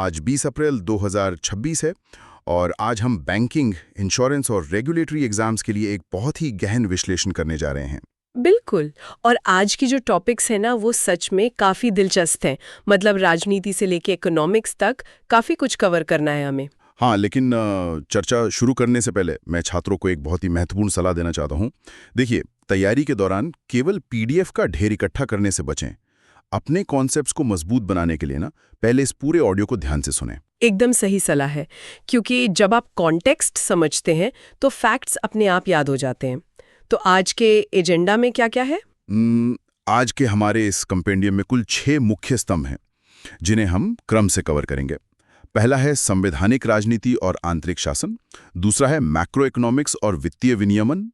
आज 20 अप्रैल 2026 है और आज हम बैंकिंग, इंश्योरेंस और रेगुलेटरी एग्जाम्स के लिए एक बहुत ही गहन विश्लेषण करने जा रहे हैं। बिल्कुल। और आज की जो टॉपिक्स है ना वो सच में काफी दिलचस्प हैं। मतलब राजनीति से लेके इकोनॉमिक्स तक काफी कुछ कवर करना है हमें। हाँ, लेकिन चर्चा शुरू करने से पहले मैं छात्रों को एक बहुत ही महत्वपूर्ण सलाह देना चाहता हूँ। देखिए, तैयारी के दौरान केवल पीडीएफ का ढेर इकट्ठा करने से बचें। अपने कॉन्सेप्ट्स को मजबूत बनाने के लिए ना पहले इस पूरे ऑडियो को ध्यान से सुनें। एकदम सही सलाह है, क्योंकि जब आप कॉन्टेक्स्ट समझते हैं तो फैक्ट्स अपने आप याद हो जाते हैं। तो आज के एजेंडा में क्या क्या है? आज के हमारे इस कंपेंडियम में कुल 6 मुख्य स्तंभ हैं, जिन्हें हम क्रम से कवर करेंगे। पहला है संवैधानिक राजनीति और आंतरिक शासन। दूसरा है मैक्रो इकोनॉमिक्स और वित्तीय विनियमन।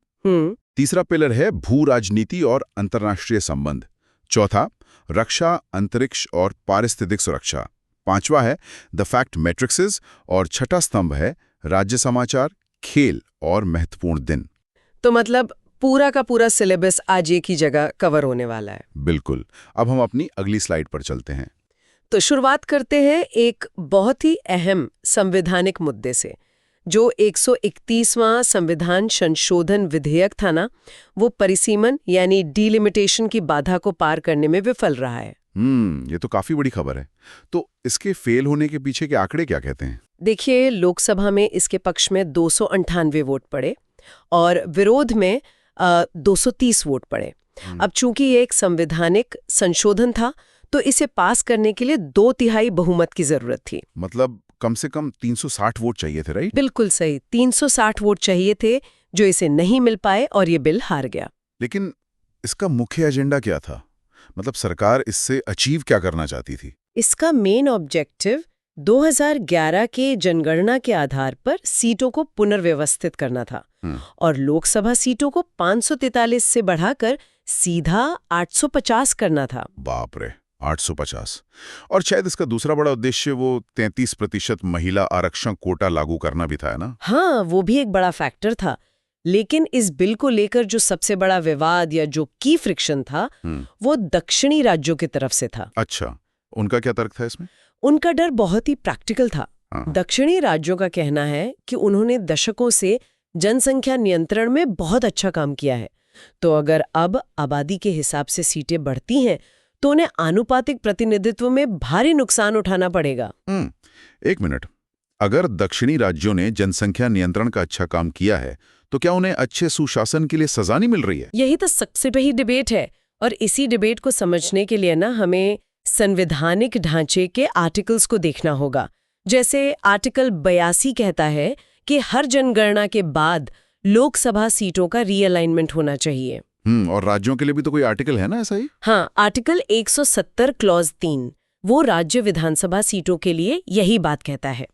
तीसरा पिलर है भू राजनीति और अंतर्राष्ट्रीय संबंध। चौथा रक्षा, अंतरिक्ष और पारिस्थितिक सुरक्षा। पांचवा है द फैक्ट मैट्रिक्सेस और छठा स्तंभ है राज्य समाचार, खेल और महत्वपूर्ण दिन। तो मतलब पूरा का पूरा सिलेबस आज एक ही जगह कवर होने वाला है। बिल्कुल। अब हम अपनी अगली स्लाइड पर चलते हैं। तो शुरुआत करते हैं एक बहुत ही अहम संवैधानिक मुद्दे से। जो 131वां संविधान संशोधन विधेयक था ना, वो परिसीमन यानी डिलिमिटेशन की बाधा को पार करने में विफल रहा है। ये तो काफी बड़ी खबर है। तो इसके फेल होने के पीछे के आंकड़े क्या कहते हैं? देखिए, लोकसभा में इसके पक्ष में 298 वोट पड़े और विरोध में 230 वोट पड़े। अब चूंकि ये एक संवैधानिक संशोधन था तो इसे पास करने के लिए 2/3 बहुमत की जरूरत थी। मतलब कम से कम 360 वोट चाहिए थे, राइट? बिल्कुल सही, 360 वोट चाहिए थे, जो इसे नहीं मिल पाए और ये बिल हार गया। लेकिन इसका मुख्य एजेंडा क्या था? मतलब सरकार इससे अचीव क्या करना चाहती थी? इसका मेन ऑब्जेक्टिव 2011 के जनगणना के आधार पर सीटों को पुनर्व्यवस्थित करना था और लोकसभा सीटों को 543 से बढ़ाकर सीधा 850 करना था। बाप रे, 850। और शायद इसका दूसरा बड़ा उद्देश्य वो 33% महिला आरक्षण कोटा लागू करना भी था, है ना? हाँ, वो भी एक बड़ा फैक्टर था। लेकिन इस बिल को लेकर जो सबसे बड़ा विवाद या जो की फ्रिक्शन था, वो दक्षिणी राज्यों की तरफ से था। अच्छा, उनका क्या तर्क था इसमें? उनका डर बहुत ही प्रैक्टिकल था। हाँ। दक्षिणी राज्यों का कहना है कि उन्होंने दशकों से जनसंख्या नियंत्रण में बहुत अच्छा काम किया है, तो अगर अब आबादी के हिसाब से सीटें बढ़ती हैं तो उन्हें आनुपातिक प्रतिनिधित्व में भारी नुकसान उठाना पड़ेगा। एक मिनट, अगर दक्षिणी राज्यों ने जनसंख्या नियंत्रण का अच्छा काम किया है तो क्या उन्हें अच्छे सुशासन के लिए सजा नहीं मिल रही है? यही तो सबसे बड़ी डिबेट है। और इसी डिबेट को समझने के लिए ना हमें संवैधानिक ढांचे के आर्टिकल्स को देखना होगा। जैसे आर्टिकल 82 कहता है कि हर जनगणना के बाद लोकसभा सीटों का रीअलाइनमेंट होना चाहिए। और राज्यों के लिए भी तो कोई आर्टिकल है ना ऐसा ही? हाँ, आर्टिकल 170 क्लॉज 3 वो राज्य विधानसभा सीटों के लिए यही बात कहता है।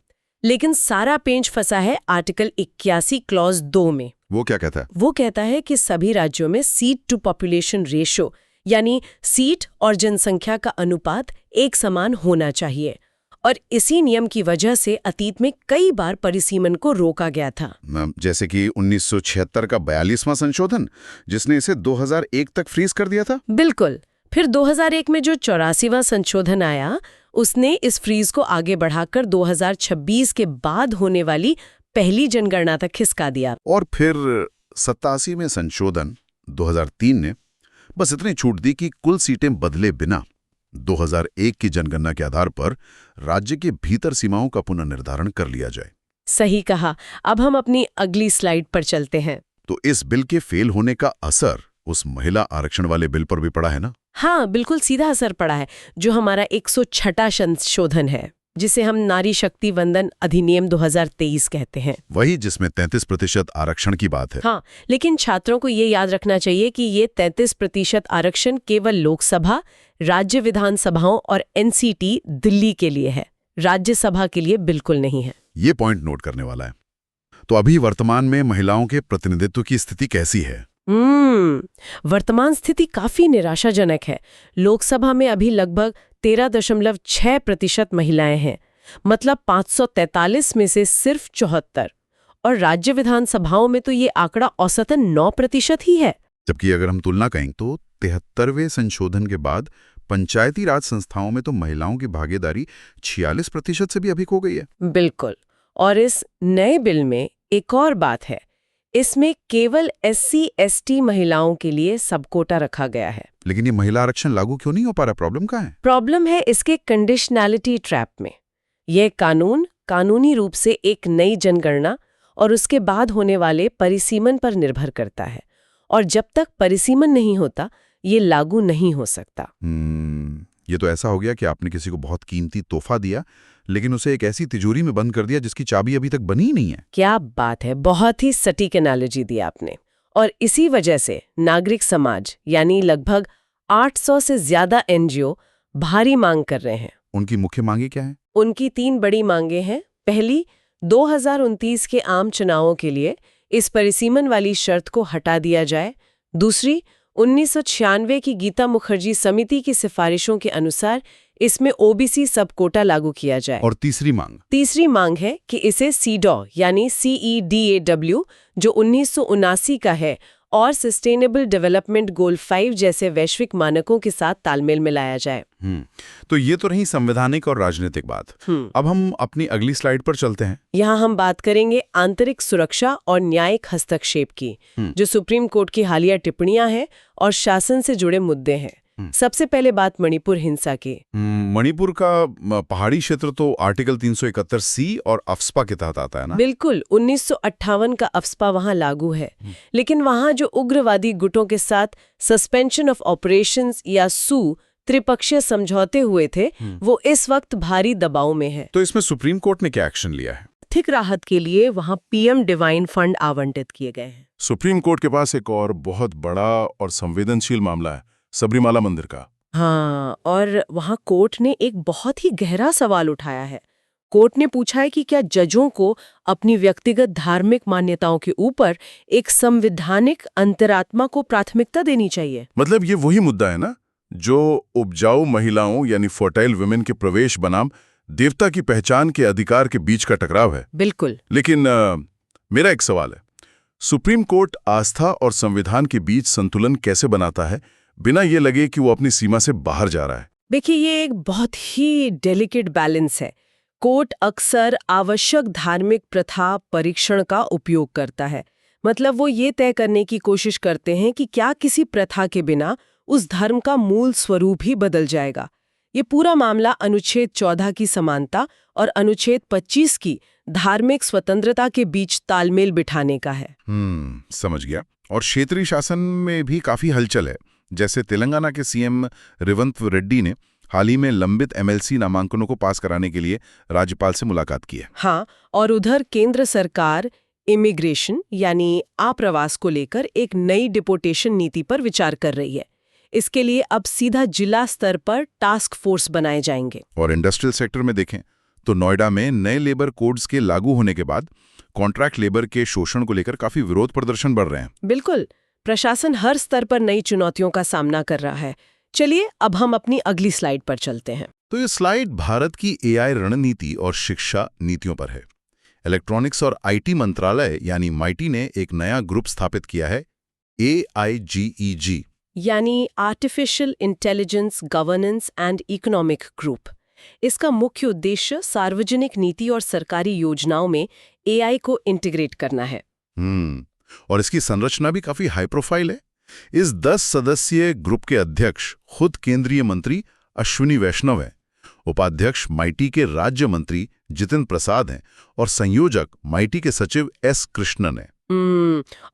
लेकिन सारा पेंच फंसा है आर्टिकल 81 क्लॉज 2 में। वो क्या कहता है? वो कहता है कि सभी राज्यों में सीट टू पॉपुलेशन रेशो यानी सीट और जनसंख्या का अनुपात एक समान होना चाहिए। और इसी नियम की वजह से अतीत में कई बार परिसीमन को रोका गया था। जैसे कि 1976 का 42वां संशोधन, जिसने इसे 2001 तक फ्रीज कर दिया था। बिल्कुल। फिर 2001 में जो 84वां संशोधन आया, उसने इस फ्रीज को आगे बढ़ाकर 2026 के बाद होने वाली पहली जनगणना तक खिसका दिया। और फिर 87 में संशोधन 2003 ने बस इतनी छूट दी कि कुल सीटें बदले बिना 2001 की जनगणना के आधार पर राज्य के भीतर सीमाओं का पुनर्निर्धारण कर लिया जाए। सही कहा। अब हम अपनी अगली स्लाइड पर चलते हैं। तो इस बिल के फेल होने का असर उस महिला आरक्षण वाले बिल पर भी पड़ा है ना? हाँ, बिल्कुल सीधा असर पड़ा है, जो हमारा 106वां संशोधन है, जिसे हम नारी शक्ति वंदन अधिनियम 2023 कहते हैं। वही जिसमें 33% आरक्षण की बात है। हाँ, लेकिन छात्रों को ये याद रखना चाहिए कि ये 33% आरक्षण केवल लोकसभा, राज्य विधानसभाओं और एनसीटी दिल्ली के लिए है, राज्यसभा के लिए बिल्कुल नहीं है। ये पॉइंट नोट करने वाला है। तो अभी वर्तमान में महिलाओं के प्रतिनिधित्व की स्थिति कैसी है? वर्तमान स्थिति काफी निराशाजनक है। लोकसभा में अभी लगभग 13.6% महिलाएं हैं, मतलब 543 में से सिर्फ 74। और राज्य विधानसभाओं में तो ये आंकड़ा औसतन 9% ही है। जबकि अगर हम तुलना करें तो 73वें संशोधन के बाद पंचायती राज संस्थाओं में तो महिलाओं की भागीदारी 46% से भी अधिक हो गई है। बिल्कुल। और इस नए बिल में एक और बात है, इसमें केवल SC/ST महिलाओं के लिए सब कोटा रखा गया है। लेकिन ये महिला आरक्षण लागू क्यों नहीं हो पा रहा? प्रॉब्लम कहाँ है? प्रॉब्लम है इसके कंडीशनैलिटी ट्रैप में। यह कानून कानूनी रूप से एक नई जनगणना और उसके बाद होने वाले परिसीमन पर निर्भर करता है, और जब तक परिसीमन नहीं होता ये लागू नहीं हो सकता। ये तो ऐसा हो गया कि आपने किसी को बहुत कीमती तोहफा दिया, लेकिन उसे एक ऐसी तिजोरी में बंद कर दिया जिसकी चाबी अभी तक बनी ही नहीं है। क्या बात है, बहुत ही सटीक एनालॉजी दी आपने। और इसी वजह से नागरिक समाज यानी लगभग 800 से ज्यादा NGO भारी मांग कर रहे हैं। उनकी मुख्य मांगे क्या है? उनकी 3 बड़ी मांगे हैं। पहली, 2029 के आम चुनावों के लिए इस परिसीमन वाली शर्त को हटा दिया जाए। दूसरी, 1996 की गीता मुखर्जी समिति की सिफारिशों के अनुसार इसमें OBC सब कोटा लागू किया जाए। और तीसरी मांग है कि इसे CEDAW यानी CEDAW जो 1979 का है और सस्टेनेबल डेवलपमेंट गोल 5 जैसे वैश्विक मानकों के साथ तालमेल में लाया जाए। तो ये तो रही संवैधानिक और राजनीतिक बात। अब हम अपनी अगली स्लाइड पर चलते हैं। यहाँ हम बात करेंगे आंतरिक सुरक्षा और न्यायिक हस्तक्षेप की, जो सुप्रीम कोर्ट की हालिया टिप्पणियां हैं और शासन से जुड़े मुद्दे हैं। सबसे पहले बात मणिपुर हिंसा की। मणिपुर का पहाड़ी क्षेत्र तो आर्टिकल 371C और अफ्स्पा के तहत आता है ना? बिल्कुल, 1958 का अफ्स्पा वहां लागू है, लेकिन वहां जो उग्रवादी गुटों के साथ सस्पेंशन ऑफ ऑपरेशंस या SU त्रिपक्षीय समझौते हुए थे, वो इस वक्त भारी दबाव में है। तो इसमें सुप्रीम कोर्ट ने क्या एक्शन लिया है? आर्थिक राहत के लिए वहां PM डिवाइन फंड आवंटित किए गए हैं। सुप्रीम कोर्ट के पास एक और बहुत बड़ा और संवेदनशील मामला है, सबरीमाला मंदिर का। हाँ, और वहां कोर्ट ने एक बहुत ही गहरा सवाल उठाया है। कोर्ट ने पूछा है कि क्या जजों को अपनी व्यक्तिगत धार्मिक मान्यताओं के ऊपर एक संवैधानिक अंतरात्मा को प्राथमिकता देनी चाहिए। मतलब ये वही मुद्दा है ना, जो उपजाऊ महिलाओं यानी फर्टाइल वुमेन के प्रवेश बनाम देवता की पहचान के अधिकार के बीच का टकराव है। बिल्कुल। लेकिन मेरा एक सवाल है, सुप्रीम कोर्ट आस्था और संविधान के बीच संतुलन कैसे बनाता है बिना ये लगे कि वो अपनी सीमा से बाहर जा रहा है? देखिए, ये एक बहुत ही डेलिकेट बैलेंस है। कोर्ट अक्सर आवश्यक धार्मिक प्रथा परीक्षण का उपयोग करता है। मतलब वो ये तय करने की कोशिश करते हैं कि क्या किसी प्रथा के बिना उस धर्म का मूल स्वरूप ही बदल जाएगा। ये पूरा मामला अनुच्छेद 14 की समानता और अनुच्छेद 25 की धार्मिक स्वतंत्रता के बीच तालमेल बिठाने का है। समझ गया। और क्षेत्रीय शासन में भी काफी हलचल है। जैसे तेलंगाना के CM रेवंत रेड्डी ने हाल ही में लंबित MLC नामांकनों को पास कराने के लिए राज्यपाल से मुलाकात की है। हाँ, और उधर केंद्र सरकार इमिग्रेशन यानी आप्रवास को लेकर एक नई डिपोटेशन नीति पर विचार कर रही है। इसके लिए अब सीधा जिला स्तर पर टास्क फोर्स बनाए जाएंगे। और इंडस्ट्रियल सेक्टर में देखें तो नोएडा में नए लेबर कोड्स के लागू होने के बाद कॉन्ट्रैक्ट लेबर के शोषण को लेकर काफी विरोध प्रदर्शन बढ़ रहे हैं। बिल्कुल, प्रशासन हर स्तर पर नई चुनौतियों का सामना कर रहा है। चलिए अब हम अपनी अगली स्लाइड पर चलते हैं। तो ये स्लाइड भारत की AI रणनीति और शिक्षा नीतियों पर है। इलेक्ट्रॉनिक्स और IT मंत्रालय यानी MeitY ने एक नया ग्रुप स्थापित किया है, AIGEG यानी artificial intelligence governance and economic group. इसका मुख्य उद्देश्य सार्वजनिक नीति और सरकारी योजनाओं में AI को इंटीग्रेट करना है। और इसकी संरचना भी काफी हाई प्रोफाइल है। इस 10 सदस्यीय ग्रुप के अध्यक्ष खुद केंद्रीय मंत्री अश्विनी वैष्णव हैं, उपाध्यक्ष MeitY के राज्य मंत्री जितेंद्र प्रसाद हैं और संयोजक MeitY के सचिव S कृष्णन हैं।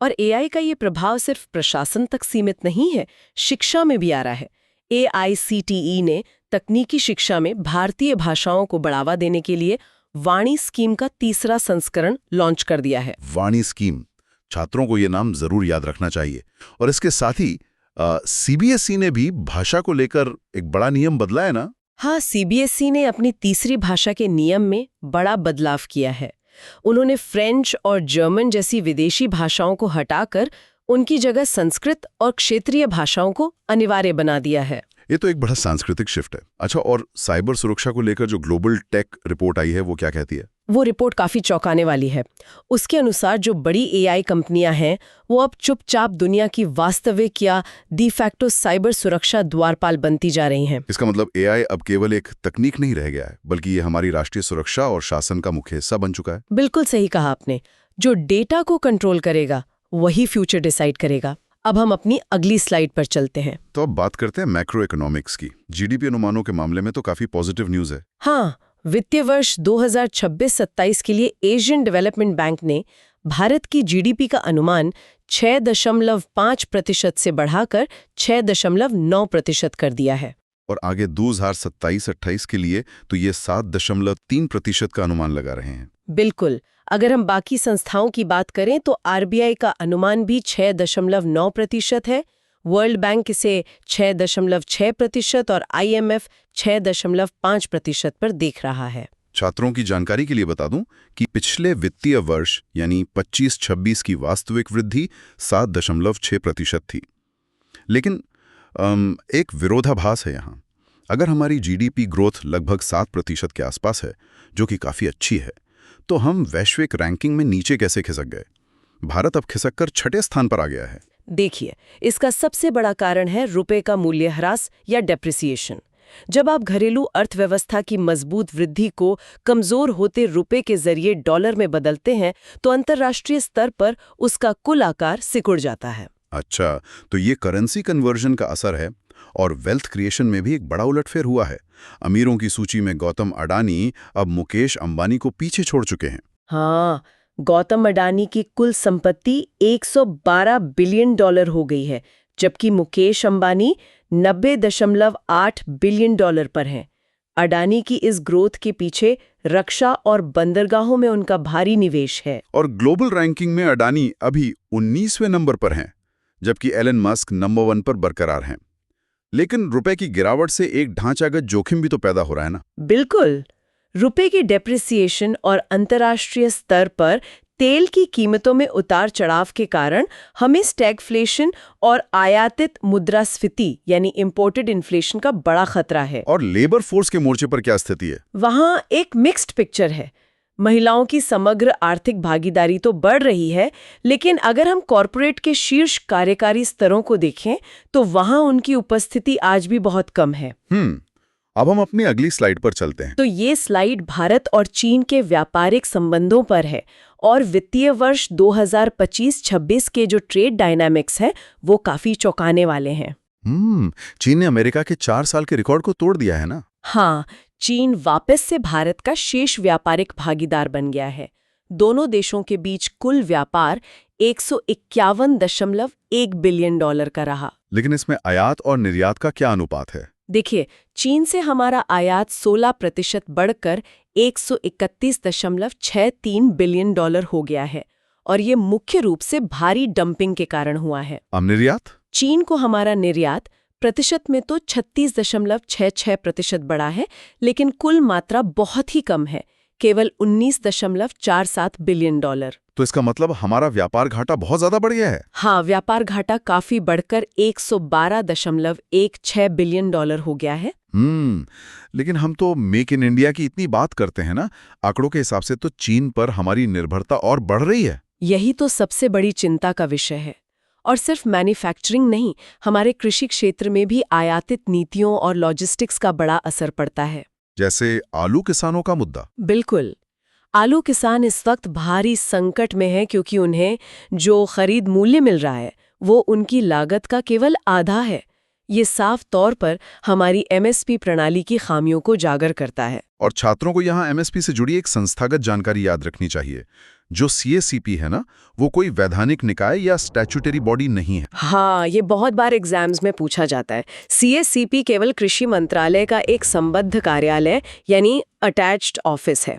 और AI का ये प्रभाव सिर्फ प्रशासन तक सीमित नहीं है, शिक्षा में भी आ रहा है। AICTE ने तकनीकी शिक्षा में भारतीय भाषाओं को बढ़ावा देने के लिए वाणी स्कीम का 3रा संस्करण लॉन्च कर दिया है। वाणी स्कीम, छात्रों को ये नाम जरूर याद रखना चाहिए। और इसके साथ ही CBSE ने भी भाषा को लेकर एक बड़ा नियम बदला है ना? हाँ, CBSE ने अपनी 3री भाषा के नियम में बड़ा बदलाव किया है। उन्होंने फ्रेंच और जर्मन जैसी विदेशी भाषाओं को हटाकर उनकी जगह संस्कृत और क्षेत्रीय भाषाओं को अनिवार्य बना दिया है। ये तो एक बड़ा सांस्कृतिक शिफ्ट है। अच्छा, और साइबर सुरक्षा को लेकर जो ग्लोबल टेक रिपोर्ट आई है वो क्या कहती है? वो रिपोर्ट काफी चौंकाने वाली है। उसके अनुसार जो बड़ी एआई कंपनियां हैं वो अब चुपचाप दुनिया की वास्तविक या डी फैक्टो साइबर सुरक्षा द्वारपाल बनती जा रही हैं। इसका मतलब एआई अब केवल एक तकनीक नहीं रह गया है, बल्कि ये हमारी राष्ट्रीय सुरक्षा और शासन का मुख्य हिस्सा बन चुका है। बिल्कुल सही कहा आपने। जो डेटा को कंट्रोल करेगा वही फ्यूचर डिसाइड करेगा। अब हम अपनी अगली स्लाइड पर चलते हैं। तो अब बात करते हैं मैक्रो इकोनॉमिक्स की। जीडीपी अनुमानों के मामले में तो काफी पॉजिटिव न्यूज है। हाँ, वित्तीय वर्ष 2026-27 के लिए एशियन डेवलपमेंट बैंक ने भारत की जीडीपी का अनुमान 6.5% से बढ़ाकर 6.9% कर दिया है। और आगे 2027-28 के लिए तो ये 7.3% का अनुमान लगा रहे हैं। बिल्कुल। अगर हम बाकी संस्थाओं की बात करें तो आरबीआई का अनुमान भी 6.9% है, वर्ल्ड बैंक इसे 6.6% और आईएमएफ 6.5% पर देख रहा है। छात्रों की जानकारी के लिए बता दूं कि पिछले वित्तीय वर्ष यानी 25-26 की वास्तविक वृद्धि 7.6% थी। लेकिन एक विरोधाभास है यहाँ। अगर हमारी जीडीपी ग्रोथ लगभग 7% के आसपास है, जो कि काफ़ी अच्छी है, तो हम वैश्विक रैंकिंग में नीचे कैसे खिसक गए? भारत अब खिसककर 6ठे स्थान पर आ गया है। देखिए, इसका सबसे बड़ा कारण है रुपए का मूल्यह्रास या डेप्रिसिएशन। जब आप घरेलू अर्थव्यवस्था की मजबूत वृद्धि को कमजोर होते रुपए के जरिए डॉलर में बदलते हैं, तो अंतर्राष्ट्रीय स्तर पर उसका कुल आकार सिकुड़ जाता है। अच्छा, तो ये करेंसी कन्वर्जन का असर है। और वेल्थ क्रिएशन में भी एक बड़ा उलटफेर हुआ है। अमीरों की सूची में गौतम अडानी अब मुकेश अंबानी को पीछे छोड़ चुके हैं। हाँ, गौतम अडानी की कुल संपत्ति 112 बिलियन डॉलर हो गई है, जबकि मुकेश अंबानी 90.8 बिलियन डॉलर पर हैं। अडानी की इस ग्रोथ के पीछे रक्षा और बंदरगाहों में उनका भारी निवेश है। और ग्लोबल रैंकिंग में अडानी अभी 19वें नंबर पर हैं, जबकि एलन मस्क नंबर 1 पर बरकरार हैं। लेकिन रुपए की गिरावट से एक ढांचागत जोखिम भी तो पैदा हो रहा है ना? बिल्कुल। रुपए की डेप्रिसिएशन और अंतर्राष्ट्रीय स्तर पर तेल की कीमतों में उतार चढ़ाव के कारण हमें स्टैगफ्लेशन और आयातित मुद्रास्फीति यानी इंपोर्टेड इन्फ्लेशन का बड़ा खतरा है। और लेबर फोर्स के मोर्चे पर क्या स्थिति है? वहाँ एक मिक्स्ड पिक्चर है। महिलाओं की समग्र आर्थिक भागीदारी तो बढ़ रही है, लेकिन अगर हम कॉरपोरेट के शीर्ष कार्यकारी स्तरों को देखें तो वहाँ उनकी उपस्थिति आज भी बहुत कम है। अब हम अपनी अगली स्लाइड पर चलते हैं। तो ये स्लाइड भारत और चीन के व्यापारिक संबंधों पर है और वित्तीय वर्ष 2025-26 के जो ट्रेड डायनामिक्स हैं वो काफी चौंकाने वाले हैं। चीन ने अमेरिका के 4 साल के रिकॉर्ड को तोड़ दिया है ना? हाँ, चीन वापस से भारत का शीर्ष व्यापारिक भागीदार बन गया है। दोनों देशों के बीच कुल व्यापार 151.1 बिलियन डॉलर का रहा। लेकिन इसमें आयात और निर्यात का क्या अनुपात है? देखिए, चीन से हमारा आयात 16% बढ़कर 131.63 बिलियन डॉलर हो गया है और ये मुख्य रूप से भारी डंपिंग के कारण हुआ है। अब निर्यात? चीन को हमारा निर्यात प्रतिशत में तो 36.66% बढ़ा है, लेकिन कुल मात्रा बहुत ही कम है, केवल 19.47 बिलियन डॉलर। तो इसका मतलब हमारा व्यापार घाटा बहुत ज्यादा बढ़ गया है। हाँ, व्यापार घाटा काफी बढ़कर 112.16 बिलियन डॉलर हो गया है। लेकिन हम तो मेक इन इंडिया की इतनी बात करते हैं ना, आंकड़ों के हिसाब से तो चीन पर हमारी निर्भरता और बढ़ रही है। यही तो सबसे बड़ी चिंता का विषय है। और सिर्फ मैन्युफैक्चरिंग नहीं, हमारे कृषि क्षेत्र में भी आयातित नीतियों और लॉजिस्टिक्स का बड़ा असर पड़ता है। जैसे आलू किसानों का मुद्दा। बिल्कुल। आलू किसान इस वक्त भारी संकट में हैं क्योंकि उन्हें जो खरीद मूल्य मिल रहा है वो उनकी लागत का केवल आधा है। ये साफ तौर पर हमारी एमएसपी प्रणाली की खामियों को जागर करता है। और छात्रों को यहाँ एमएसपी से जुड़ी एक संस्थागत जानकारी याद रखनी चाहिए। जो सीएसीपी है ना, वो कोई वैधानिक निकाय या स्टैट्यूटरी बॉडी नहीं है। हाँ, ये बहुत बार एग्जाम्स में पूछा जाता है। सीएसीपी केवल कृषि मंत्रालय का एक संबद्ध कार्यालय यानी अटैच्ड ऑफिस है।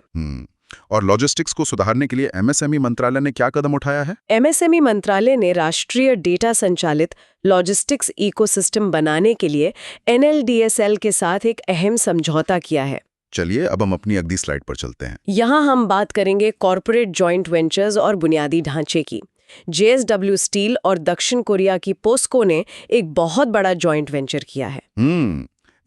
और लॉजिस्टिक्स को सुधारने के लिए एमएसएमई मंत्रालय ने क्या कदम उठाया है? एमएसएमई मंत्रालय ने राष्ट्रीय डेटा संचालित लॉजिस्टिक्स इकोसिस्टम बनाने के लिए एनएलडीएसएल के साथ एक अहम समझौता किया है। चलिए अब हम अपनी अगली स्लाइड पर चलते हैं। यहाँ हम बात करेंगे कॉरपोरेट जॉइंट वेंचर्स और बुनियादी ढांचे की। जेएसडब्ल्यू स्टील और दक्षिण कोरिया की पोस्को ने एक बहुत बड़ा जॉइंट वेंचर किया है।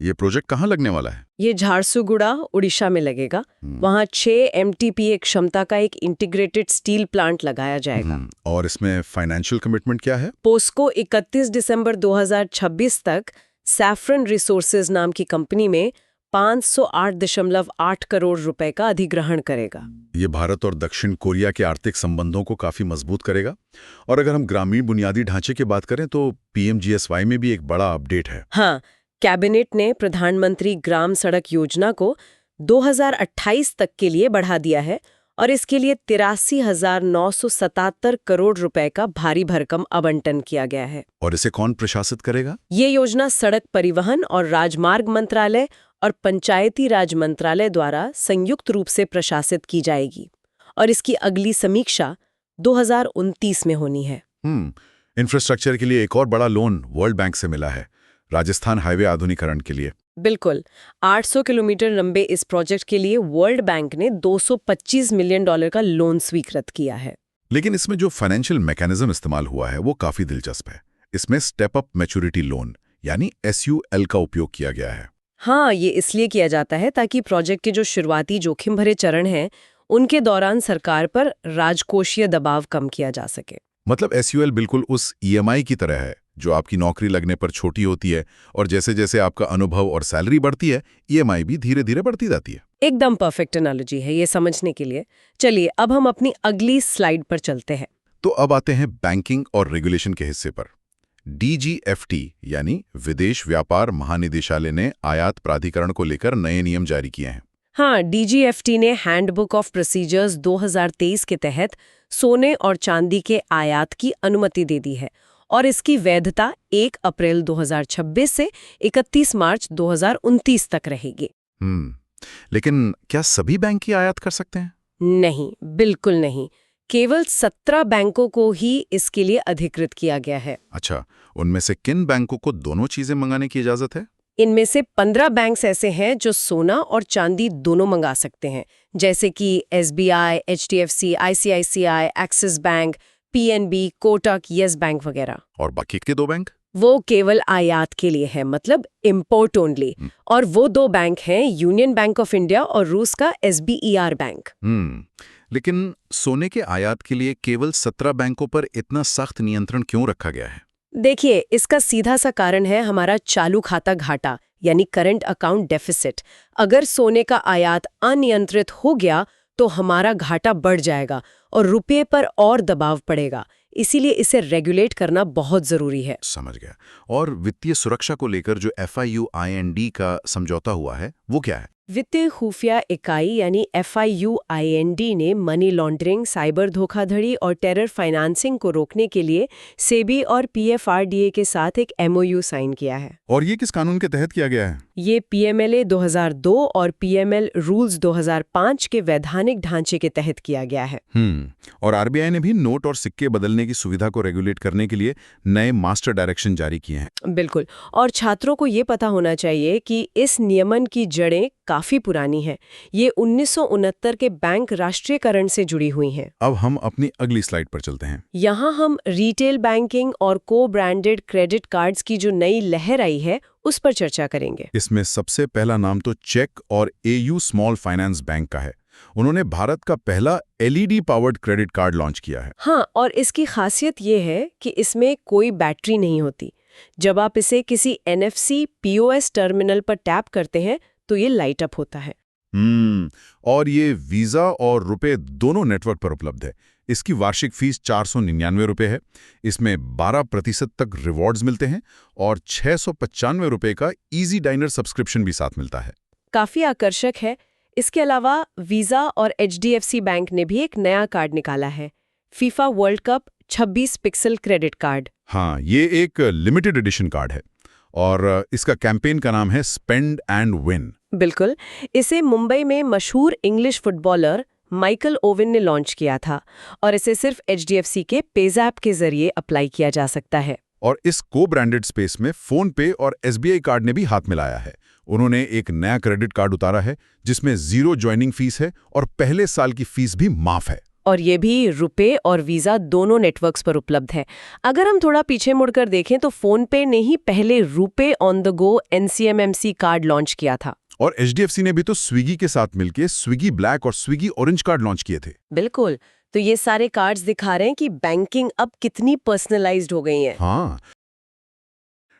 ये प्रोजेक्ट कहाँ लगने वाला है? ये झारसुगुड़ा उड़ीसा में लगेगा। वहाँ 6 MTPA क्षमता का एक इंटीग्रेटेड स्टील प्लांट लगाया जाएगा। और इसमें फाइनेंशियल कमिटमेंट क्या है? पोस्को 31 दिसंबर 2026 तक सैफरन रिसोर्सेज नाम की कंपनी में 508.8 करोड़ रुपए का अधिग्रहण करेगा। ये भारत और दक्षिण कोरिया के आर्थिक संबंधों को काफी मजबूत करेगा। और अगर हम ग्रामीण बुनियादी ढांचे की बात करें तो PMGSY में भी एक बड़ा अपडेट है। हाँ, कैबिनेट ने प्रधानमंत्री ग्राम सड़क योजना को 2028 तक के लिए बढ़ा दिया है और इसके लिए 83,977 करोड़ रुपए का भारी भरकम आवंटन किया गया है। और इसे कौन प्रशासित करेगा? ये योजना सड़क परिवहन और राजमार्ग मंत्रालय और पंचायती राज मंत्रालय द्वारा संयुक्त रूप से प्रशासित की जाएगी और इसकी अगली समीक्षा 2029 में होनी है। इंफ्रास्ट्रक्चर के लिए एक और बड़ा लोन वर्ल्ड बैंक से मिला है, राजस्थान हाईवे आधुनिकीकरण के लिए। बिल्कुल, 800 किलोमीटर लंबे इस प्रोजेक्ट के लिए वर्ल्ड बैंक ने $225 मिलियन का लोन स्वीकृत किया है। लेकिन इसमें जो फाइनेंशियल मैकेनिज्म इस्तेमाल हुआ है वो काफी दिलचस्प है। इसमें स्टेप अप मैच्योरिटी लोन यानी SUL का उपयोग किया गया है। हाँ, ये इसलिए किया जाता है ताकि प्रोजेक्ट के जो शुरुआती जोखिम भरे चरण हैं उनके दौरान सरकार पर राजकोषीय दबाव कम किया जा सके। मतलब SUL बिल्कुल उस EMI की तरह है जो आपकी नौकरी लगने पर छोटी होती है और जैसे जैसे आपका अनुभव और सैलरी बढ़ती है EMI भी धीरे धीरे बढ़ती जाती है। एकदम परफेक्ट एनालॉजी है ये समझने के लिए। चलिए अब हम अपनी अगली स्लाइड पर चलते हैं। तो अब आते हैं बैंकिंग और रेगुलेशन के हिस्से पर। DGFT यानी विदेश व्यापार महानिदेशालय ने आयात प्राधिकरण को लेकर नए नियम जारी किए हैं। हाँ, DGFT ने हैंडबुक ऑफ प्रोसीजर्स 2023 के तहत सोने और चांदी के आयात की अनुमति दे दी है और इसकी वैधता 1 अप्रैल 2026 से 31 मार्च 2029 तक रहेगी। लेकिन क्या सभी बैंक की आयात कर सकते हैं? नहीं, बिल्कुल नहीं। केवल 17 बैंकों को ही इसके लिए अधिकृत किया गया है। अच्छा, उनमें से किन बैंकों को दोनों चीजें मंगाने की इजाजत है? इनमें से 15 बैंक्स ऐसे हैं जो सोना और चांदी दोनों मंगा सकते हैं, जैसे कि SBI, HDFC, ICICI, axis bank, PNB, Kotak, yes bank वगैरह। और बाकी के 2 बैंक? वो केवल आयात के लिए है, मतलब इम्पोर्ट ओनली। और वो 2 बैंक हैं यूनियन बैंक ऑफ इंडिया और रूस का SBER बैंक। लेकिन सोने के आयात के लिए केवल 17 बैंकों पर इतना सख्त नियंत्रण क्यों रखा गया है? देखिए, इसका सीधा सा कारण है हमारा चालू खाता घाटा यानी करंट अकाउंट डेफिसिट। अगर सोने का आयात अनियंत्रित हो गया तो हमारा घाटा बढ़ जाएगा और रुपये पर और दबाव पड़ेगा। इसीलिए इसे रेगुलेट करना बहुत जरूरी है। समझ गया। और वित्तीय सुरक्षा को लेकर जो FIUIND का समझौता हुआ है वो क्या है? वित्तीय खुफिया इकाई यानी FIUIND ने मनी लॉन्ड्रिंग, साइबर धोखाधड़ी और टेरर फाइनेंसिंग को रोकने के लिए सेबी और PFRDA के साथ एक MOU साइन किया है। और ये किस कानून के तहत किया गया है? ये PMLA 2002 और PML रूल्स 2005 के वैधानिक ढांचे के तहत किया गया है। और RBI ने भी नोट और सिक्के बदलने की सुविधा को रेगुलेट करने के लिए नए मास्टर डायरेक्शन जारी किए हैं। बिल्कुल, और छात्रों को ये पता होना चाहिए कि इस नियमन की जड़ें काफी पुरानी है। ये 1969 के बैंक राष्ट्रीयकरण से जुड़ी हुई हैं। अब हम अपनी अगली स्लाइड पर चलते हैं। यहाँ हम रिटेल बैंकिंग और को ब्रांडेड क्रेडिट कार्ड्स की जो नई लहर आई है उस पर चर्चा करेंगे। इसमें सबसे पहला नाम तो चेक और AU स्मॉल फाइनेंस बैंक का है। उन्होंने भारत का पहला LED powered credit card launch किया है। हाँ, और इसकी खासियत ये है कि इसमें कोई बैटरी नहीं होती। जब आप इसे किसी NFC POS टर्मिनल पर टैप करते हैं तो ये लाइट अप होता है। और ये वीजा और रुपए दोनों नेटवर्क पर उपलब्ध है। इसकी वार्षिक फीस 499 रुपए है। इसमें 12% तक रिवॉर्ड्स मिलते हैं और 695 रुपए का इजी डाइनर सब्सक्रिप्शन भी साथ मिलता है। काफी आकर्षक है। इसके अलावा वीजा और HDFC बैंक ने भी एक नया कार्ड निकाला है, FIFA world cup 26 pixel credit card. हाँ, ये एक लिमिटेड एडिशन कार्ड है और इसका कैंपेन का नाम है स्पेंड एंड विन। बिल्कुल, इसे मुंबई में मशहूर इंग्लिश फुटबॉलर माइकल ओवन ने लॉन्च किया था और इसे सिर्फ HDFC के पेज़ैप के जरिए अप्लाई किया जा सकता है। और इस को ब्रांडेड स्पेस में फोन पे और SBI कार्ड ने भी हाथ मिलाया है। उन्होंने एक नया क्रेडिट कार्ड उतारा है जिसमें 0 ज्वाइनिंग फीस है और पहले साल की फीस भी माफ है। और ये भी रुपे और वीजा दोनों नेटवर्क्स पर उपलब्ध है। अगर हम थोड़ा पीछे मुड़कर देखें तो फोन पे ने ही पहले RuPay on the go NCMMC card launch किया था। और HDFC ने भी तो स्विगी के साथ मिलकर स्विगी ब्लैक और स्विगी ऑरेंज कार्ड लॉन्च किए थे। बिल्कुल, तो ये सारे कार्ड्स दिखा रहे हैं कि बैंकिंग अब कितनी पर्सनलाइज्ड हो गई है। हाँ,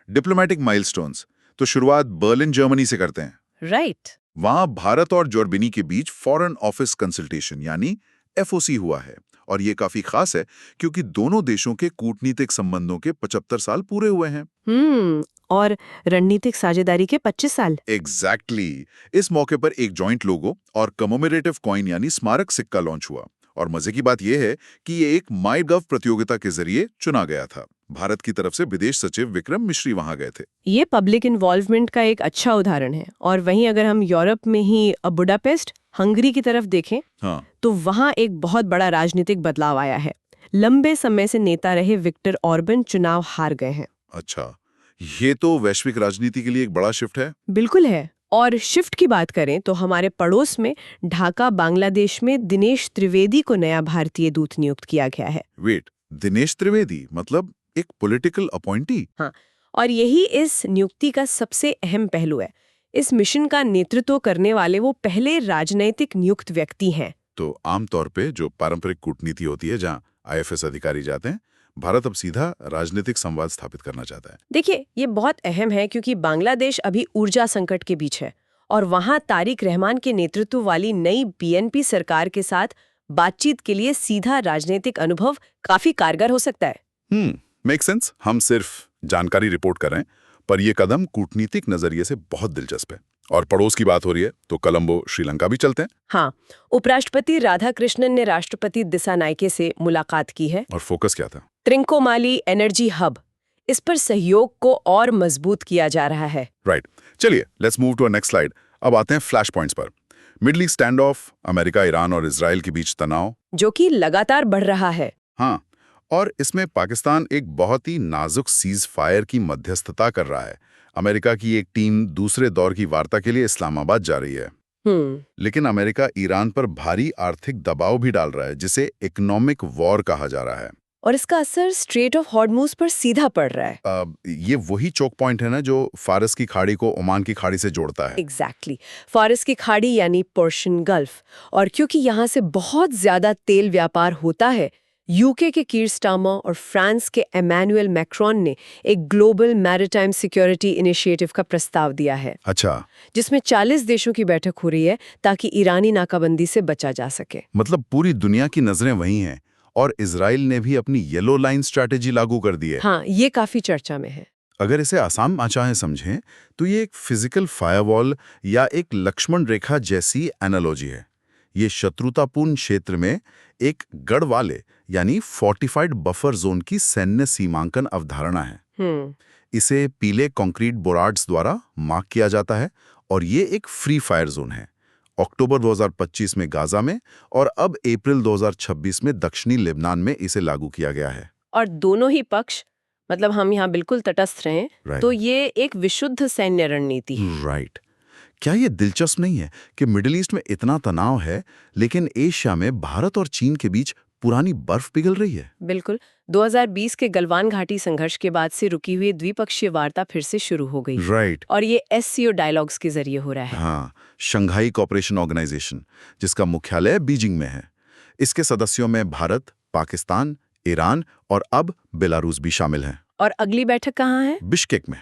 डिप्लोमेटिक माइलस्टोन्स तो शुरुआत बर्लिन जर्मनी से करते हैं। राइट। वहां भारत और जर्मनी के बीच फॉरेन ऑफिस कंसल्टेशन यानी FOC हुआ है, और ये काफी खास है क्योंकि दोनों देशों के कूटनीतिक संबंधों के 75 साल पूरे हुए हैं। और रणनीतिक साझेदारी के 25 साल। एग्जैक्टली। इस मौके पर एक जॉइंट लोगो और कमोमेरेटिव कॉइन यानी स्मारक सिक्का लॉन्च हुआ, और मजे की बात यह है कि ये एक माईगव प्रतियोगिता के जरिए चुना गया था। भारत की तरफ से विदेश सचिव विक्रम मिश्री वहां गए थे। ये पब्लिक इन्वॉल्वमेंट का एक अच्छा उदाहरण है। और वहीं अगर हम यूरोप में ही बुडापेस्ट, हंगरी की तरफ देखें, हाँ, तो वहां एक बहुत बड़ा राजनीतिक बदलाव आया है। लंबे समय से नेता रहे विक्टर ऑर्बन चुनाव हार गए हैं। अच्छा, ये तो वैश्विक राजनीति के लिए एक बड़ा शिफ्ट है। बिल्कुल है। और शिफ्ट की बात करें तो हमारे पड़ोस में ढाका बांग्लादेश में दिनेश त्रिवेदी को नया भारतीय दूत नियुक्त किया गया है। वेट, दिनेश त्रिवेदी मतलब एक पॉलिटिकल अपॉइंटी? हाँ, और यही इस नियुक्ति का सबसे अहम पहलू है। इस मिशन का नेतृत्व करने वाले वो पहले राजनैतिक नियुक्त व्यक्ति हैं। तो आमतौर पे जो पारंपरिक कूटनीति होती है जहाँ IFS अधिकारी जाते हैं, भारत अब सीधा राजनीतिक संवाद स्थापित करना चाहता है। देखिए, ये बहुत अहम है क्योंकि बांग्लादेश अभी ऊर्जा संकट के बीच है और वहां तारिक रहमान के नेतृत्व वाली नई BNP सरकार के साथ बातचीत के लिए सीधा राजनीतिक अनुभव काफी कारगर हो सकता है। Make sense. हम सिर्फ जानकारी रिपोर्ट कर रहे हैं, पर यह कदम कूटनीतिक नजरिए से बहुत दिलचस्प है। और पड़ोस की बात हो रही है तो कोलंबो श्रीलंका भी चलते हैं। हाँ, उपराष्ट्रपति राधाकृष्णन ने राष्ट्रपति दिसानायके से मुलाकात की है। और फोकस क्या था? त्रिंकोमाली एनर्जी हब, इस पर सहयोग को और मजबूत किया जा रहा है। राइट। चलिए, let's move to next slide. अब आते हैं फ्लैश पॉइंट्स पर। Middle East standoff, America, Iran और इजराइल के बीच तनाव जो कि लगातार बढ़ रहा है। हाँ, और इसमें पाकिस्तान एक बहुत ही नाजुक सीज फायर की मध्यस्थता कर रहा है। अमेरिका की एक टीम दूसरे दौर की वार्ता के लिए इस्लामाबाद जा रही है। लेकिन अमेरिका ईरान पर भारी आर्थिक दबाव भी डाल रहा है, जिसे इकोनॉमिक वॉर कहा जा रहा है। और इसका असर स्ट्रेट ऑफ हॉर्मुज पर सीधा पड़ रहा है। ये वही चोक पॉइंट है ना जो फारस की खाड़ी को ओमान की खाड़ी से जोड़ता है। एग्जैक्टली। फारस की खाड़ी यानी पर्शियन गल्फ। और क्योंकि यहाँ से बहुत ज्यादा तेल व्यापार होता है, UK के कीर स्टारमर और फ्रांस के एमैनुअल मैक्रोन ने एक ग्लोबल मैरिटाइम सिक्योरिटी इनिशिएटिव का प्रस्ताव दिया है। अच्छा, जिसमें 40 देशों की बैठक हो रही है ताकि ईरानी नाकाबंदी से बचा जा सके। मतलब पूरी दुनिया की नजरें वहीं हैं, और इजराइल ने भी अपनी येलो लाइन स्ट्रैटेजी लागू कर दी है। हाँ, ये काफी चर्चा में है। अगर इसे आसान भाषा में समझें तो ये एक फिजिकल फायरवॉल या एक लक्ष्मण रेखा जैसी एनालॉजी है। ये शत्रुतापूर्ण क्षेत्र में एक गढ़ वाले यानी फोर्टिफाइड बफर जोन की सैन्य सीमांकन अवधारणा है। इसे पीले कंक्रीट बोराड्स द्वारा मार्क किया जाता है, और ये एक फ्री फायर जोन है। अक्टूबर 2025 में गाजा में और अब अप्रैल 2026 में दक्षिणी लेबनान में इसे लागू किया गया है। और दोनों ही पक्ष, मतलब हम यहाँ बिल्कुल तटस्थ रहें, तो ये एक विशुद्ध सैन्य रणनीति है। राइट। क्या ये दिलचस्प नहीं है कि मिडिल ईस्ट में इतना तनाव है, लेकिन एशिया में भारत और चीन के बीच पुरानी बर्फ पिघल रही है? बिल्कुल। 2020 के गलवान घाटी संघर्ष के बाद से रुकी हुई द्विपक्षीय वार्ता फिर से शुरू हो गई। राइट। और ये SCO डायलॉग्स के जरिए हो रहा है। हाँ, शंघाई कोऑपरेशन ऑर्गेनाइजेशन, जिसका मुख्यालय बीजिंग में है। इसके सदस्यों में भारत, पाकिस्तान, ईरान और अब बेलारूस भी शामिल हैं। और अगली बैठक कहाँ है? बिश्केक में।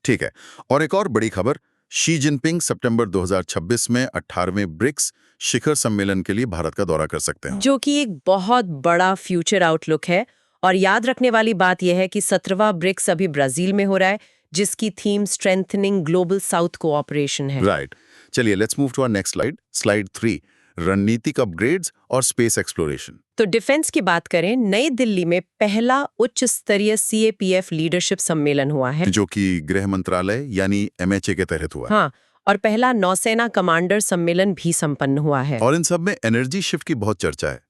ठीक है। और एक और बड़ी खबर, शी जिनपिंग सितंबर 2026 में 18वें ब्रिक्स शिखर सम्मेलन के लिए भारत का दौरा कर सकते हैं, जो कि एक बहुत बड़ा फ्यूचर आउटलुक है। और याद रखने वाली बात यह है कि 17वां ब्रिक्स अभी ब्राजील में हो रहा है, जिसकी theme strengthening Global South cooperation है। राइट। चलिए, let's move to our next slide, slide 3, रणनीतिक अपग्रेड्स और स्पेस एक्सप्लोरेशन। तो डिफेंस की बात करें, नई दिल्ली में पहला उच्च स्तरीय CAPF लीडरशिप सम्मेलन हुआ है, जो कि गृह मंत्रालय यानी MHA के तहत हुआ। हाँ, और पहला नौसेना कमांडर सम्मेलन भी संपन्न हुआ है। और इन सब में एनर्जी शिफ्ट की बहुत चर्चा है।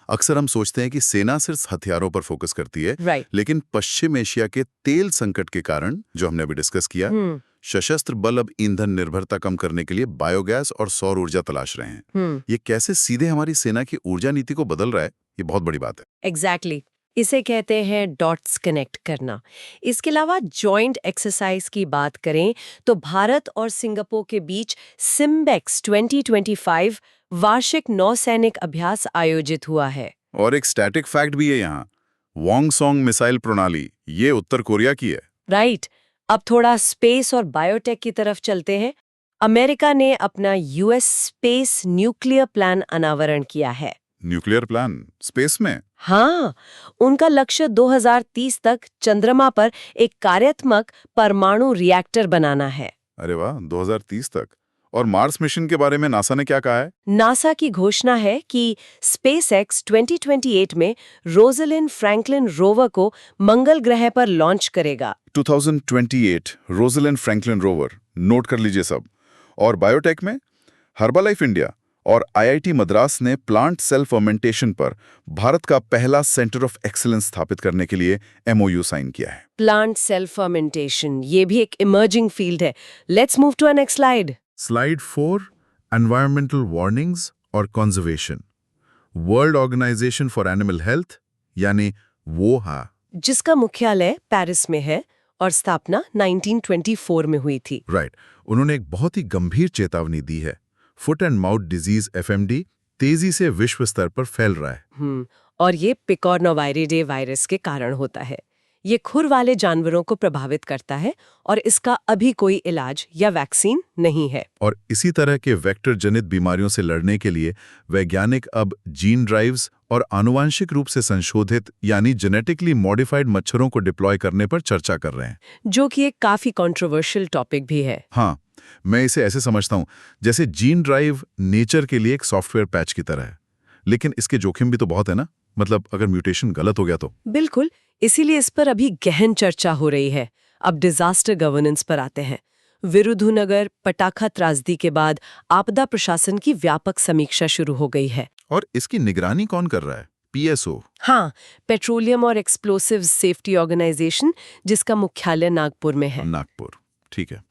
अक्सर हम सोचते हैं कि सेना सिर्फ हथियारों पर फोकस करती है, राइट। लेकिन पश्चिम एशिया के तेल संकट के कारण, जो हमने अभी डिस्कस किया, सशस्त्र बल अब ईंधन निर्भरता कम करने के लिए बायोगैस और सौर ऊर्जा तलाश रहे हैं। ये कैसे सीधे हमारी सेना की ऊर्जा नीति को बदल रहा है, ये बहुत बड़ी बात है। एग्जैक्टली इसे कहते हैं डॉट्स कनेक्ट करना। इसके अलावा जॉइंट एक्सरसाइज की बात करें तो भारत और सिंगापुर के बीच सिम्बेक्स 2025 वार्षिक नौसैनिक अभ्यास आयोजित हुआ है। और एक स्टैटिक फैक्ट भी है यहाँ, वोंगसोंग मिसाइल प्रणाली, ये उत्तर कोरिया की है। राइट। अब थोड़ा स्पेस और बायोटेक की तरफ चलते हैं। अमेरिका ने अपना यूएस स्पेस न्यूक्लियर प्लान अनावरण किया है। न्यूक्लियर प्लान स्पेस में? हाँ, उनका लक्ष्य 2030 तक चंद्रमा पर एक कार्यात्मक परमाणु रिएक्टर बनाना है। अरे वाह, 2030 तक। और मार्स मिशन के बारे में नासा ने क्या कहा है? नासा की घोषणा है कि स्पेसएक्स 2028 में रोजलिन फ्रैंकलिन रोवर को मंगल ग्रह पर लॉन्च करेगा। 2028 रोजलिन फ्रैंकलिन रोवर, नोट कर लीजिए सब। और बायोटेक में हर्बालाइफ इंडिया और आईआईटी मद्रास ने प्लांट सेल फर्मेंटेशन पर भारत का पहला सेंटर ऑफ एक्सीलेंस स्थापित करने के लिए एमओयू साइन किया है। प्लांट सेल फर्मेंटेशन, ये भी एक इमर्जिंग फील्ड है। Let's move to a next slide. Slide 4, environmental warnings और conservation. World organisation for animal health यानी वोहा, जिसका मुख्यालय पेरिस में है और स्थापना 1924 में हुई थी। राइट। उन्होंने एक बहुत ही गंभीर चेतावनी दी है, foot and mouth disease FMD तेजी से विश्व स्तर पर फैल रहा है। और ये पिकॉर्नोवायरिडे वायरस के कारण होता है। ये खुर वाले जानवरों को प्रभावित करता है और इसका अभी कोई इलाज या वैक्सीन नहीं है। और इसी तरह के वेक्टर जनित बीमारियों से लड़ने के लिए वैज्ञानिक अब जीन ड्राइव्स और आनुवांशिक रूप से संशोधित यानी जेनेटिकली मॉडिफाइड मच्छरों को डिप्लॉय करने पर चर्चा कर रहे हैं, जो कि एक काफी कंट्रोवर्शियल टॉपिक भी है। हाँ, मैं इसे ऐसे समझता हूं जैसे जीन ड्राइव नेचर के लिए एक सॉफ्टवेयर पैच की तरह है, लेकिन इसके जोखिम भी तो बहुत है ना। मतलब अगर म्यूटेशन गलत हो गया तो। बिल्कुल, इसीलिए इस पर अभी गहन चर्चा हो रही है। अब डिजास्टर गवर्नेंस पर आते हैं। विरुधुनगर पटाखा त्रासदी के बाद आपदा प्रशासन की व्यापक समीक्षा शुरू हो गई है। और इसकी निगरानी कौन कर रहा है? पीएसओ। हाँ, पेट्रोलियम और एक्सप्लोसिव सेफ्टी ऑर्गेनाइजेशन, जिसका मुख्यालय नागपुर में है। नागपुर, ठीक है।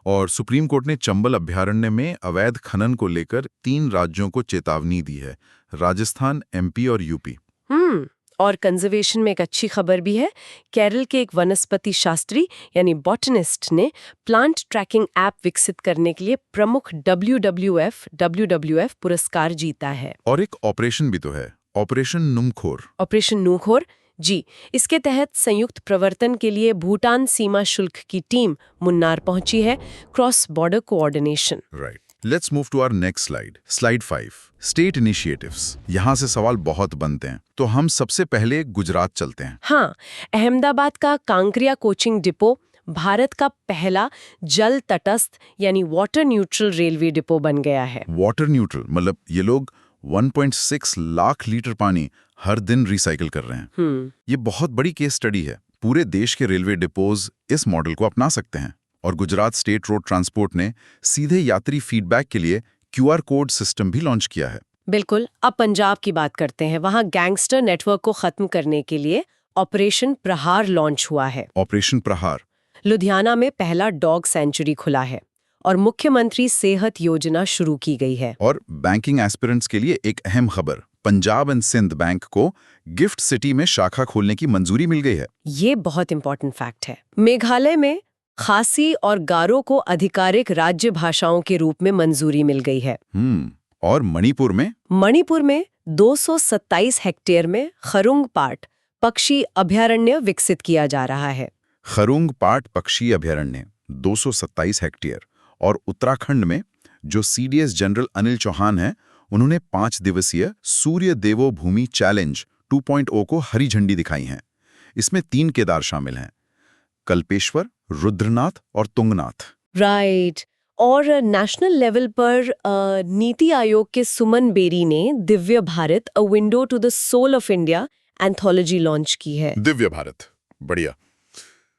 और सुप्रीम कोर्ट ने चंबल अभ्यारण्य में अवैध खनन को लेकर 3 राज्यों को चेतावनी दी है, राजस्थान, एमपी और यूपी। और कंजर्वेशन में एक अच्छी खबर भी है। केरल के एक वनस्पति शास्त्री यानी बॉटनिस्ट ने प्लांट ट्रैकिंग ऐप विकसित करने के लिए प्रमुख WWF पुरस्कार जीता है। और एक ऑपरेशन भी तो है, ऑपरेशन नुमखोर। ऑपरेशन नुमखोर, जी। इसके तहत संयुक्त प्रवर्तन के लिए भूटान सीमा शुल्क की टीम मुन्नार पहुंची है, cross border coordination. Right. Let's move to our next slide, slide 5, state initiatives. यहाँ से सवाल बहुत बनते हैं, तो हम सबसे पहले गुजरात चलते हैं। हाँ, अहमदाबाद का कांकरिया कोचिंग डिपो भारत का पहला जल तटस्थ यानी वाटर न्यूट्रल रेलवे डिपो बन गया है। वाटर न्यूट्रल मतलब ये लोग 1.6 लाख लीटर पानी हर दिन रिसाइकिल कर रहे हैं। ये बहुत बड़ी केस स्टडी है। पूरे देश के रेलवे डिपोज इस मॉडल को अपना सकते हैं। और गुजरात स्टेट रोड ट्रांसपोर्ट ने सीधे यात्री फीडबैक के लिए QR कोड सिस्टम भी लॉन्च किया है। बिल्कुल। अब पंजाब की बात करते हैं। वहाँ गैंगस्टर नेटवर्क को खत्म करने के लिए ऑपरेशन प्रहार लॉन्च हुआ है। ऑपरेशन प्रहार। लुधियाना में पहला डॉग सेंचुरी खुला है और मुख्यमंत्री सेहत योजना शुरू की गई है। और बैंकिंग एस्पिरेंट्स के लिए एक अहम खबर, पंजाब एंड सिंध बैंक को गिफ्ट सिटी में शाखा खोलने की मंजूरी मिल गई है। ये बहुत इंपॉर्टेंट फैक्ट है। मेघालय में खासी और गारो को आधिकारिक राज्य भाषाओं के रूप में मंजूरी मिल गई है। और मणिपुर में 227 हेक्टेयर में खरुंग पाट पक्षी अभयारण्य विकसित किया जा रहा है। खरुंग पाट पक्षी अभयारण्य 227 हेक्टेयर। और उत्तराखंड में जो CDS जनरल अनिल चौहान हैं, उन्होंने 5 दिवसीय सूर्य देवो भूमि चैलेंज 2.0 को हरी झंडी दिखाई है। इसमें 3 केदार शामिल हैं, कल्पेश्वर, रुद्रनाथ और तुंगनाथ। राइट। और नेशनल लेवल पर नीति आयोग के सुमन बेरी ने Divya Bharat a window to the soul of India anthology launch की है। दिव्य भारत, बढ़िया।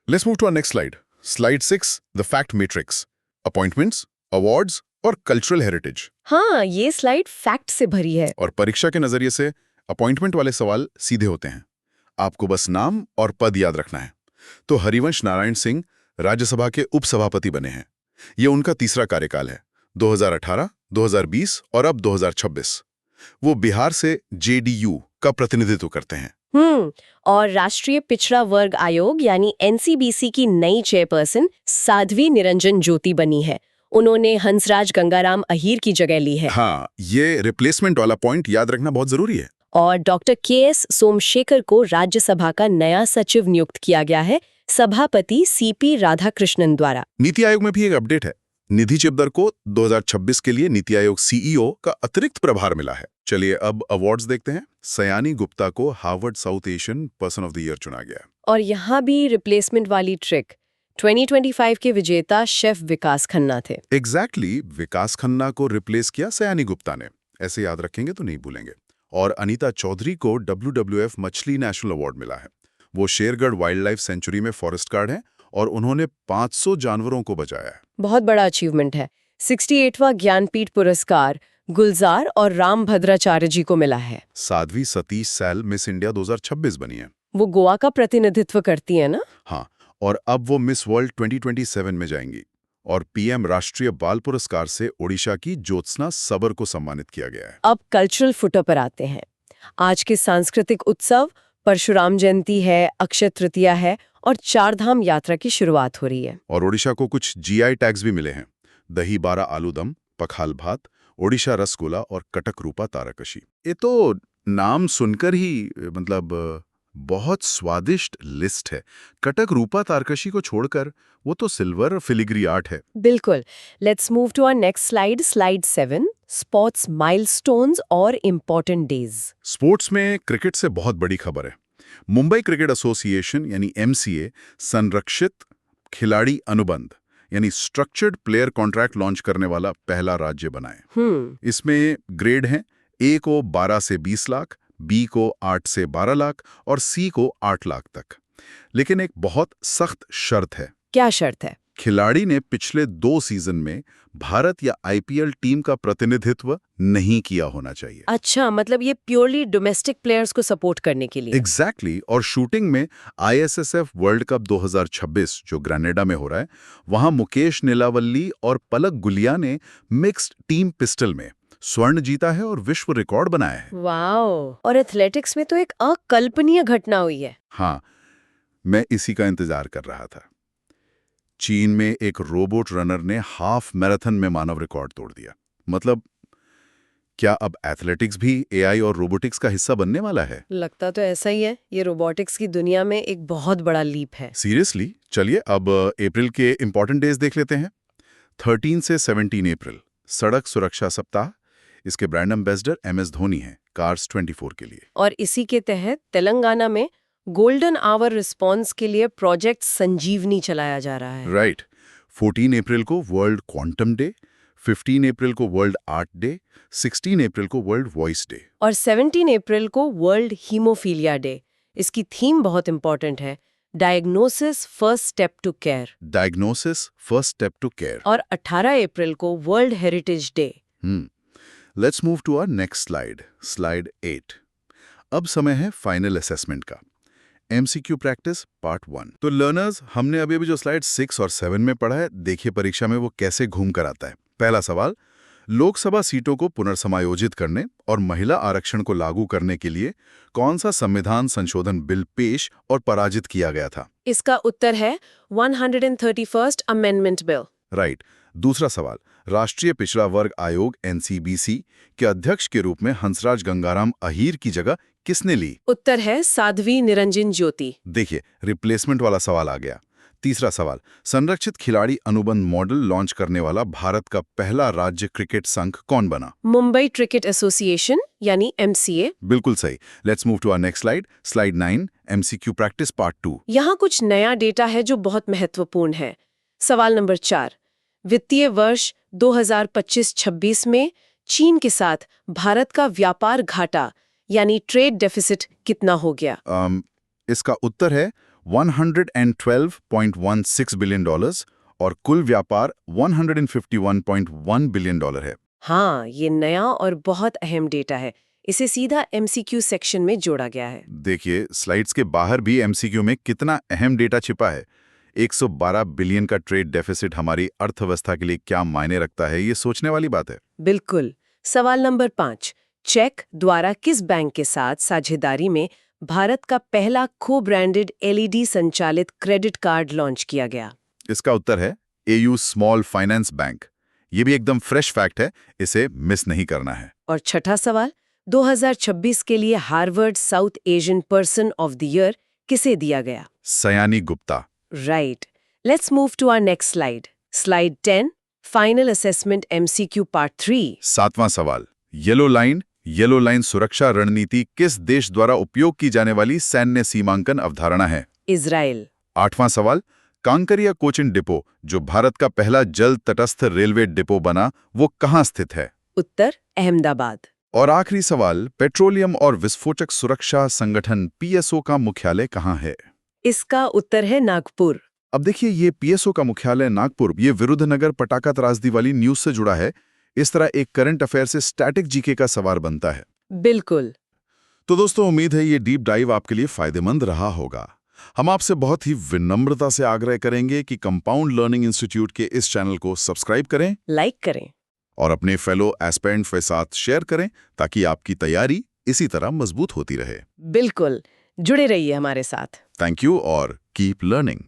Let's move to our next slide, slide 6, the fact matrix, appointments, awards और कल्चरल हेरिटेज। हाँ, ये स्लाइड फैक्ट से भरी है। और परीक्षा के नजरिए से अपॉइंटमेंट वाले सवाल सीधे होते हैं, आपको बस नाम और पद याद रखना है। तो हरिवंश नारायण सिंह राज्यसभा के उपसभापति बने हैं। ये उनका तीसरा कार्यकाल है, 2018, 2020 और अब 2026। वो बिहार से जेडीयू का प्रतिनिधित्व करते हैं। और राष्ट्रीय पिछड़ा वर्ग आयोग यानी एनसीबीसी की नई चेयरपर्सन साध्वी निरंजन ज्योति बनी है। उन्होंने हंसराज गंगाराम अहीर की जगह ली है। हाँ, ये रिप्लेसमेंट वाला पॉइंट याद रखना बहुत जरूरी है। और डॉक्टर के.एस. सोमशेखर को राज्यसभा का नया सचिव नियुक्त किया गया है, सभापति सीपी राधाकृष्णन द्वारा। नीति आयोग में भी एक अपडेट है। निधि चिब्दर को 2026 के लिए नीति आयोग सीईओ का अतिरिक्त प्रभार मिला है। चलिए अब अवार्ड्स देखते हैं। सयानी गुप्ता को Harvard south Asian person of the year चुना गया। और यहाँ भी रिप्लेसमेंट वाली ट्रिक। 2025 के विजेता शेफ विकास खन्ना थे। एग्जैक्टली, विकास खन्ना को रिप्लेस किया सयानी गुप्ता ने। ऐसे याद रखेंगे तो नहीं भूलेंगे। और अनीता चौधरी को WWF मछली नेशनल अवार्ड मिला है। वो शेरगढ़ वाइल्ड लाइफ सेंचुरी में फॉरेस्ट गार्ड हैं और उन्होंने 500 जानवरों को बचाया है। बहुत बड़ा अचीवमेंट है। 68वां ज्ञानपीठ पुरस्कार गुलजार और राम भद्राचार्य जी को मिला है। साध्वी सतीश सैल मिस इंडिया 2026 बनी है। वो गोवा का प्रतिनिधित्व करती है ना? हाँ, और अब वो मिस वर्ल्ड 2027 में जाएंगी। और पीएम राष्ट्रीय बाल पुरस्कार से ओडिशा की ज्योत्सना सबर को सम्मानित किया गया है। अब कल्चरल फुटर पर आते हैं। आज के सांस्कृतिक उत्सव परशुराम जयंती है, अक्षय तृतीया है और चारधाम यात्रा की शुरुआत हो रही है। और ओडिशा को कुछ जीआई टैग्स भी मिले हैं। दही बारा आलूदम, पखाल भात, ओडिशा रसगुल्ला और कटक रूपा तारकशी। ये तो नाम सुनकर ही मतलब बहुत स्वादिष्ट लिस्ट है। कटक रूपा तारकशी को छोड़कर वो तो सिल्वर फिलिग्री आर्ट है। बिल्कुल। Let's move to our next slide, slide 7, sports milestones और इम्पोर्टेंट डेज। स्पोर्ट्स में क्रिकेट से बहुत बड़ी खबर है। मुंबई क्रिकेट एसोसिएशन यानी MCA संरक्षित खिलाड़ी अनुबंध यानी स्ट्रक्चर्ड प्लेयर कॉन्ट्रैक्ट लॉन्च करने वाला पहला राज्य बना है। इसमें ग्रेड हैं, A को 12 से 20 लाख, B को 8 से 12 लाख और C को 8 लाख तक। लेकिन एक बहुत सख्त शर्त है। क्या शर्त है? खिलाड़ी ने पिछले 2 सीजन में भारत या IPL टीम का प्रतिनिधित्व नहीं किया होना चाहिए। अच्छा, मतलब ये प्योरली डोमेस्टिक प्लेयर्स को सपोर्ट करने के लिए। एग्जैक्टली। और शूटिंग में ISSF वर्ल्ड कप 2026 जो ग्रेनेडा में हो रहा है, वहां मुकेश नीलावल्ली और पलक गुलिया ने मिक्स्ड टीम पिस्टल में स्वर्ण जीता है और विश्व रिकॉर्ड बनाया है। वाओ! और एथलेटिक्स में तो एक अकल्पनीय घटना हुई है। हाँ, मैं इसी का इंतजार कर रहा था। चीन में एक रोबोट रनर ने हाफ मैराथन में मानव रिकॉर्ड तोड़ दिया। मतलब क्या अब एथलेटिक्स भी AI और रोबोटिक्स का हिस्सा बनने वाला है? लगता तो ऐसा ही है। ये रोबोटिक्स की दुनिया में एक बहुत बड़ा लीप है। सीरियसली? चलिए अब अप्रैल के इंपॉर्टेंट डेज देख लेते हैं। 13 से 17 अप्रैल सड़क सुरक्षा सप्ताह। इसके ब्रांड एम्बेसडर MS धोनी हैं, कार्स 24 के लिए। और इसी के तहत तेलंगाना में गोल्डन आवर रिस्पॉन्स के लिए प्रोजेक्ट संजीवनी चलाया जा रहा है। राइट। 14 अप्रैल को वर्ल्ड क्वांटम डे, 15 अप्रैल को वर्ल्ड आर्ट डे, 16 अप्रैल को वर्ल्ड वॉइस डे और 17 अप्रैल को वर्ल्ड हीमोफीलिया डे। इसकी थीम बहुत इंपॉर्टेंट है, diagnosis first step to care. Diagnosis first step to care. और 18 अप्रैल को world heritage day. Let's move to our next slide, slide 8। अब समय है फाइनल असेसमेंट का। MCQ practice part 1। तो लर्नर्स, हमने अभी जो स्लाइड 6 और 7 में पढ़ा है, देखिए परीक्षा में वो कैसे घूम कर आता है। पहला सवाल, लोकसभा सीटों को पुनर्समायोजित करने और महिला आरक्षण को लागू करने के लिए कौन सा संविधान संशोधन बिल पेश और पराजित किया गया था? इसका उत्तर है 131st अमेंडमेंट बिल। राइट। दूसरा सवाल, राष्ट्रीय पिछड़ा वर्ग आयोग NCBC के अध्यक्ष के रूप में हंसराज गंगाराम अहीर की जगह किसने ली? उत्तर है साध्वी निरंजन ज्योति। देखिए, रिप्लेसमेंट वाला सवाल आ गया। तीसरा सवाल, संरक्षित खिलाड़ी अनुबंध मॉडल लॉन्च करने वाला भारत का पहला राज्य क्रिकेट संघ कौन बना? मुंबई क्रिकेट एसोसिएशन यानी MCA। बिल्कुल सही। Let's move to our next slide, slide 9, MCQ practice part 2। यहाँ कुछ नया डेटा है जो बहुत महत्वपूर्ण है। सवाल नंबर 4, वित्तीय वर्ष 2025-26 में चीन के साथ भारत का व्यापार घाटा यानी ट्रेड डेफिसिट कितना हो गया? इसका उत्तर है $112.16 बिलियन और कुल व्यापार $151.1 बिलियन है। हाँ, ये नया और बहुत अहम डेटा है। इसे सीधा MCQ सेक्शन में जोड़ा गया है। देखिए, स्लाइड्स के बाहर भी MCQ में कितना अहम डेटा छिपा है। 112 बिलियन का ट्रेड डेफिसिट हमारी अर्थव्यवस्था के लिए क्या मायने रखता है, ये सोचने वाली बात है। बिल्कुल। सवाल नंबर 5, चेक द्वारा किस बैंक के साथ साझेदारी में भारत का पहला को ब्रांडेड एलईडी संचालित क्रेडिट कार्ड लॉन्च किया गया? इसका उत्तर है एयू स्मॉल फाइनेंस बैंक। ये भी एकदम फ्रेश फैक्ट है, इसे मिस नहीं करना है। और छठा सवाल, 2026 के लिए Harvard south Asian person of the year किसे दिया गया? सयानी Gupta. Right. Let's move to our next slide. Slide 10, Final Assessment MCQ Part 3. 7वां सवाल, येलो लाइन सुरक्षा रणनीति किस देश द्वारा उपयोग की जाने वाली सैन्य सीमांकन अवधारणा है? इजराइल। 8वां सवाल, कांकरिया कोचिन डिपो जो भारत का पहला जल तटस्थ रेलवे डिपो बना, वो कहाँ स्थित है? उत्तर अहमदाबाद। और आखिरी सवाल, पेट्रोलियम और विस्फोटक सुरक्षा संगठन पीएसओ का मुख्यालय कहाँ है? इसका उत्तर है नागपुर। अब देखिए, ये पीएसओ का मुख्यालय नागपुर, ये विरुद्धनगर पटाखा त्रासदी वाली न्यूज से जुड़ा है। इस तरह एक करंट अफेयर से स्टैटिक जीके का सवाल बनता है। बिल्कुल। तो दोस्तों, उम्मीद है ये डीप डाइव आपके लिए फायदेमंद रहा होगा। हम आपसे बहुत ही विनम्रता से आग्रह करेंगे कि कंपाउंड लर्निंग इंस्टीट्यूट के इस चैनल को सब्सक्राइब करें, लाइक करें और अपने फेलो एस्पिरेंट्स के साथ शेयर करें, ताकि आपकी तैयारी इसी तरह मजबूत होती रहे। बिल्कुल, जुड़े रहिए हमारे साथ। थैंक यू और कीप लर्निंग।